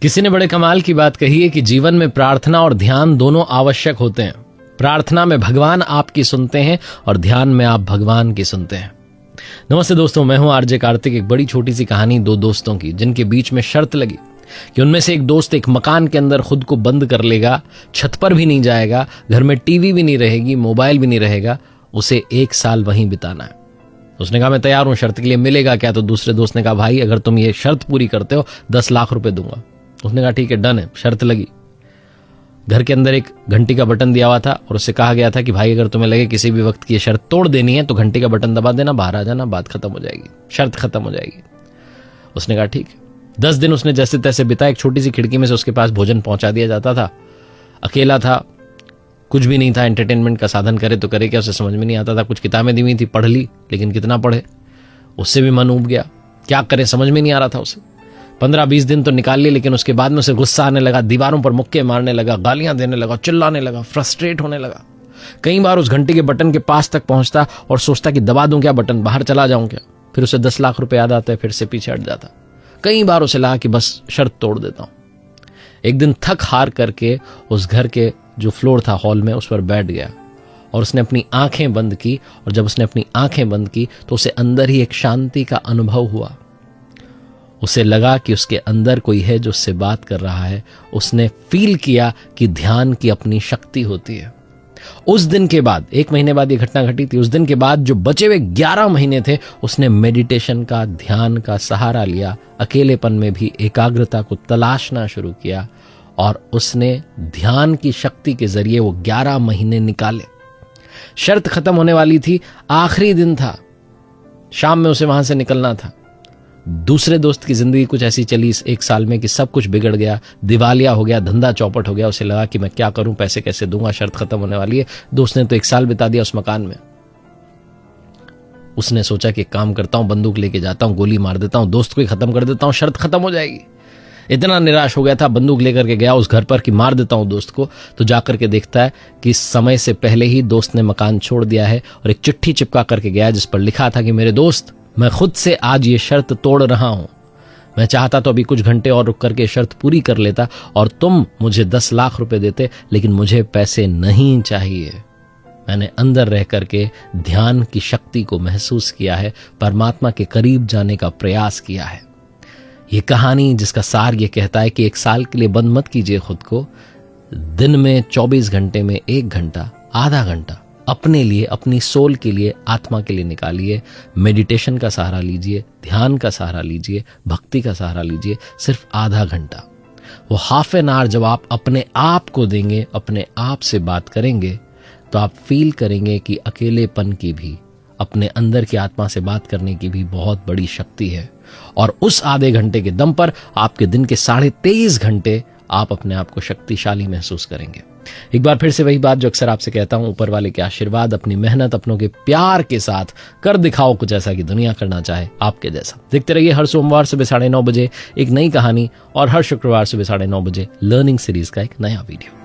किसी ने बड़े कमाल की बात कही है कि जीवन में प्रार्थना और ध्यान दोनों आवश्यक होते हैं। प्रार्थना में भगवान आपकी सुनते हैं और ध्यान में आप भगवान की सुनते हैं। नमस्ते दोस्तों, मैं हूं आरजे कार्तिक। एक बड़ी छोटी सी कहानी दो दोस्तों की, जिनके बीच में शर्त लगी कि उनमें से एक दोस्त एक मकान के अंदर खुद को बंद कर लेगा, छत पर भी नहीं जाएगा, घर में टीवी भी नहीं रहेगी, मोबाइल भी नहीं रहेगा, उसे 1 साल वहीं बिताना है। उसने कहा मैं तैयार हूं, शर्त के लिए मिलेगा क्या? तो दूसरे दोस्त ने कहा भाई अगर तुम ये शर्त पूरी करते हो 10 लाख रुपए दूंगा। उसने कहा ठीक है, डन है। शर्त लगी। घर के अंदर एक घंटी का बटन दिया हुआ था और उससे कहा गया था कि भाई अगर तुम्हें लगे किसी भी वक्त की ये शर्त तोड़ देनी है तो घंटी का बटन दबा देना, बाहर आ जाना, बात खत्म हो जाएगी, शर्त खत्म हो जाएगी। उसने कहा ठीक है। 10 दिन उसने जैसे तैसे बिताए। एक छोटी सी खिड़की में से उसके पास भोजन पहुंचा दिया जाता था। अकेला था, कुछ भी नहीं था, एंटरटेनमेंट का साधन करे तो करे क्या, उसे समझ में नहीं आता था। कुछ किताबें दी हुई थी, पढ़ ली, लेकिन कितना पढ़े, उससे भी मन उब गया। क्या करे समझ में नहीं आ रहा था उसे। 15-20 दिन तो निकाल लिए, लेकिन उसके बाद में उसे गुस्सा आने लगा, दीवारों पर मुक्के मारने लगा, गालियां देने लगा, चिल्लाने लगा, फ्रस्ट्रेट होने लगा। कई बार उस घंटी के बटन के पास तक पहुंचता और सोचता कि दबा दूं क्या बटन, बाहर चला जाऊं क्या। फिर उसे 10 लाख रुपए याद आता है, फिर से पीछे हट जाता। कई बार उसे लगा कि बस शर्त तोड़ देता हूं। एक दिन थक हार करके उस घर के जो फ्लोर था हॉल में, उस पर बैठ गया और उसने अपनी आंखें बंद की। और जब उसने अपनी आंखें बंद की तो उसे अंदर ही एक शांति का अनुभव हुआ। उसे लगा कि उसके अंदर कोई है जो उससे बात कर रहा है। उसने फील किया कि ध्यान की अपनी शक्ति होती है। उस दिन के बाद, 1 महीने बाद ये घटना घटी थी, उस दिन के बाद जो बचे हुए 11 महीने थे उसने मेडिटेशन का, ध्यान का सहारा लिया। अकेलेपन में भी एकाग्रता को तलाशना शुरू किया और उसने ध्यान की शक्ति के जरिए वो 11 महीने निकाले। शर्त खत्म होने वाली थी, आखिरी दिन था, शाम में उसे वहां से निकलना था। दूसरे दोस्त की जिंदगी कुछ ऐसी चली इस 1 साल में कि सब कुछ बिगड़ गया, दिवालिया हो गया, धंधा चौपट हो गया। उसे लगा कि मैं क्या करूं, पैसे कैसे दूंगा, शर्त खत्म होने वाली है। दोस्त ने तो 1 साल बिता दिया उस मकान में। उसने सोचा कि एक काम करता हूं, बंदूक लेके जाता हूं, गोली मार देता हूं, दोस्त को ही खत्म कर देता हूं, शर्त खत्म हो जाएगी। इतना निराश हो गया था, बंदूक लेकर के गया उस घर पर कि मार देता हूं दोस्त को। तो जाकर के देखता है कि समय से पहले ही दोस्त ने मकान छोड़ दिया है और एक चिट्ठी चिपका करके गया जिस पर लिखा था कि मेरे दोस्त, मैं खुद से आज ये शर्त तोड़ रहा हूं। मैं चाहता तो अभी कुछ घंटे और रुक करके शर्त पूरी कर लेता और तुम मुझे 10 लाख रुपए देते, लेकिन मुझे पैसे नहीं चाहिए। मैंने अंदर रह करके ध्यान की शक्ति को महसूस किया है, परमात्मा के करीब जाने का प्रयास किया है। ये कहानी जिसका सार ये कहता है कि 1 साल के लिए बंद मत कीजिए खुद को। दिन में 24 घंटे में 1 घंटा, आधा घंटा अपने लिए, अपनी सोल के लिए, आत्मा के लिए निकालिए। मेडिटेशन का सहारा लीजिए, ध्यान का सहारा लीजिए, भक्ति का सहारा लीजिए। सिर्फ आधा घंटा, वो हाफ एन आवर जब आप अपने आप को देंगे, अपने आप से बात करेंगे, तो आप फील करेंगे कि अकेलेपन की भी, अपने अंदर की आत्मा से बात करने की भी बहुत बड़ी शक्ति है। और उस आधे घंटे के दम पर आपके दिन के 23.5 घंटे आप अपने आप को शक्तिशाली महसूस करेंगे। एक बार फिर से वही बात जो अक्सर आपसे कहता हूं, ऊपर वाले के आशीर्वाद, अपनी मेहनत, अपनों के प्यार के साथ कर दिखाओ कुछ ऐसा कि दुनिया करना चाहे आपके जैसा। देखते रहिए हर सोमवार सुबह 9:30 बजे एक नई कहानी और हर शुक्रवार सुबह 9:30 बजे लर्निंग सीरीज का एक नया वीडियो।